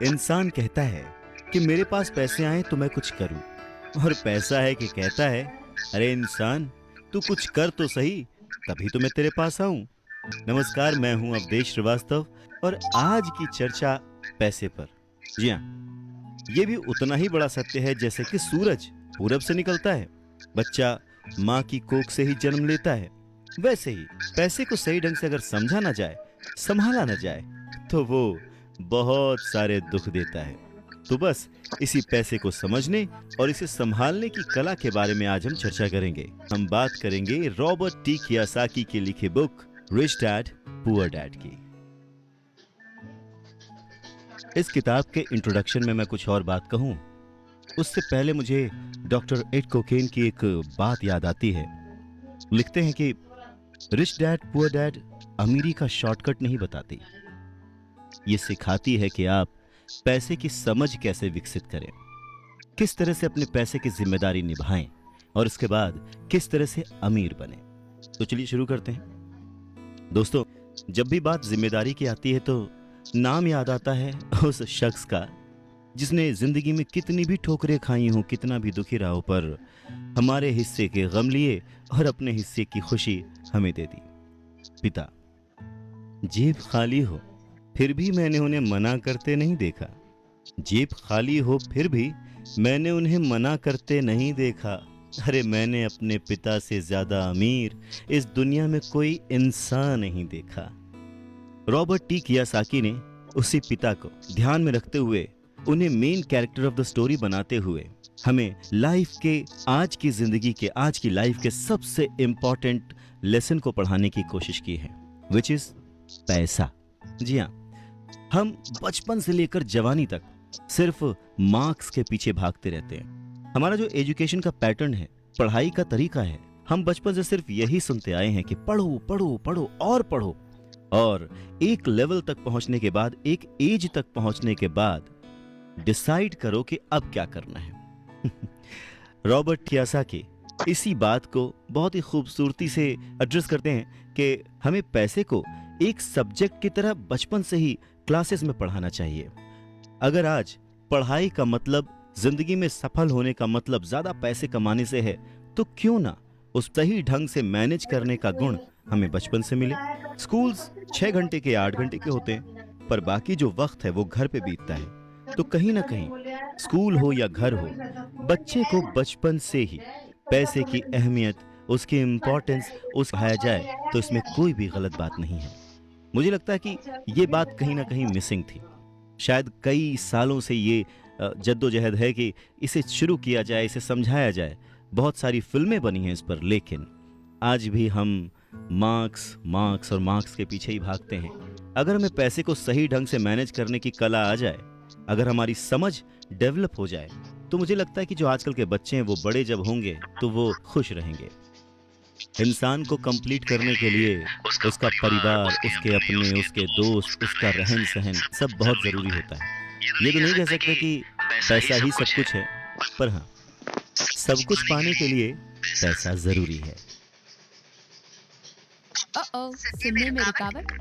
इंसान कहता है कि मेरे पास पैसे आए तो मैं कुछ करूं, और पैसा है कि कहता है, अरे इंसान, तू कुछ कर तो सही, तभी तो मैं तेरे पास आऊं। नमस्कार, मैं हूं अवधेश श्रीवास्तव और आज की चर्चा पैसे पर। जी हाँ, ये भी उतना ही बड़ा सत्य है जैसे कि सूरज पूरब से निकलता है, बच्चा माँ की कोख से ही जन्म लेता है। वैसे ही पैसे को सही ढंग से अगर समझा ना जाए, संभाला ना जाए, तो वो बहुत सारे दुख देता है। तो बस इसी पैसे को समझने और इसे संभालने की कला के बारे में आज हम चर्चा करेंगे। हम बात करेंगे रॉबर्ट टी कियोसाकी की लिखी book rich dad poor dad की। इस किताब के इंट्रोडक्शन में मैं कुछ और बात कहूं, उससे पहले मुझे डॉक्टर एड कोकेन की एक बात याद आती है। लिखते हैं कि रिच डैड पुअर डैड अमीरी का शॉर्टकट नहीं बताती, ये सिखाती है कि आप पैसे की समझ कैसे विकसित करें, किस तरह से अपने पैसे की जिम्मेदारी निभाएं और इसके बाद किस तरह से अमीर बने। तो चलिए शुरू करते हैं। दोस्तों, जब भी बात जिम्मेदारी की आती है तो नाम याद आता है उस शख्स का जिसने जिंदगी में कितनी भी ठोकरें खाई हों, कितना भी दुखी रहा हो, पर हमारे हिस्से के गम लिए और अपने हिस्से की खुशी हमें दे दी। पिता। जेब खाली हो फिर भी मैंने उन्हें मना करते नहीं देखा। जेब खाली हो फिर भी मैंने उन्हें मना करते नहीं देखा। अरे मैंने अपने पिता से ज्यादा अमीर इस दुनिया में कोई इंसान नहीं देखा। रॉबर्ट टी कियोसाकी ने उसी पिता को ध्यान में रखते हुए, उन्हें main character of the story बनाते हुए हमें लाइफ के, आज की जिंदगी के, आज की लाइफ के सबसे इंपॉर्टेंट लेसन को पढ़ाने की कोशिश की है, विच इज पैसा। जी हाँ, हम बचपन से लेकर जवानी तक सिर्फ मार्क्स के पीछे भागते रहते हैं। हमारा जो एजुकेशन का पैटर्न है, पढ़ाई का तरीका है, हम बचपन से सिर्फ यही सुनते आए हैं कि पढ़ो पढ़ो पढ़ो और पढ़ो, और एक लेवल तक पहुंचने के बाद, एक एज तक पहुंचने के बाद डिसाइड करो कि अब क्या करना है। रॉबर्ट कियोसाकी इसी बात को बहुत ही खूबसूरती से एड्रेस करते हैं कि हमें पैसे को एक सब्जेक्ट की तरह बचपन से ही क्लासेस में पढ़ाना चाहिए। अगर आज पढ़ाई का मतलब, जिंदगी में सफल होने का मतलब ज्यादा पैसे कमाने से है, तो क्यों ना उस सही ढंग से मैनेज करने का गुण हमें बचपन से मिले। स्कूल्स 6 घंटे के 8 घंटे के होते हैं, पर बाकी जो वक्त है वो घर पे बीतता है। तो कहीं ना कहीं स्कूल हो या घर हो, बच्चे को बचपन से ही पैसे की अहमियत, उसकी इंपॉर्टेंस सिखाया जाए तो इसमें कोई भी गलत बात नहीं है। मुझे लगता है कि ये बात कहीं ना कहीं मिसिंग थी। शायद कई सालों से ये जद्दोजहद है कि इसे शुरू किया जाए, इसे समझाया जाए। बहुत सारी फिल्में बनी हैं इस पर, लेकिन आज भी हम मार्क्स मार्क्स और मार्क्स के पीछे ही भागते हैं। अगर हमें पैसे को सही ढंग से मैनेज करने की कला आ जाए, अगर हमारी समझ डेवलप हो जाए, तो मुझे लगता है कि जो आजकल के बच्चे हैं वो बड़े जब होंगे तो वो खुश रहेंगे। इंसान को कंप्लीट करने के लिए उसका परिवार, उसके अपने, उसके दोस्त, उसका रहन सहन सब बहुत जरूरी होता है। ये तो नहीं कह सकते कि पैसा ही सब कुछ है, पर हाँ, सब कुछ पाने के लिए पैसा जरूरी है। सुनने में रुकावट।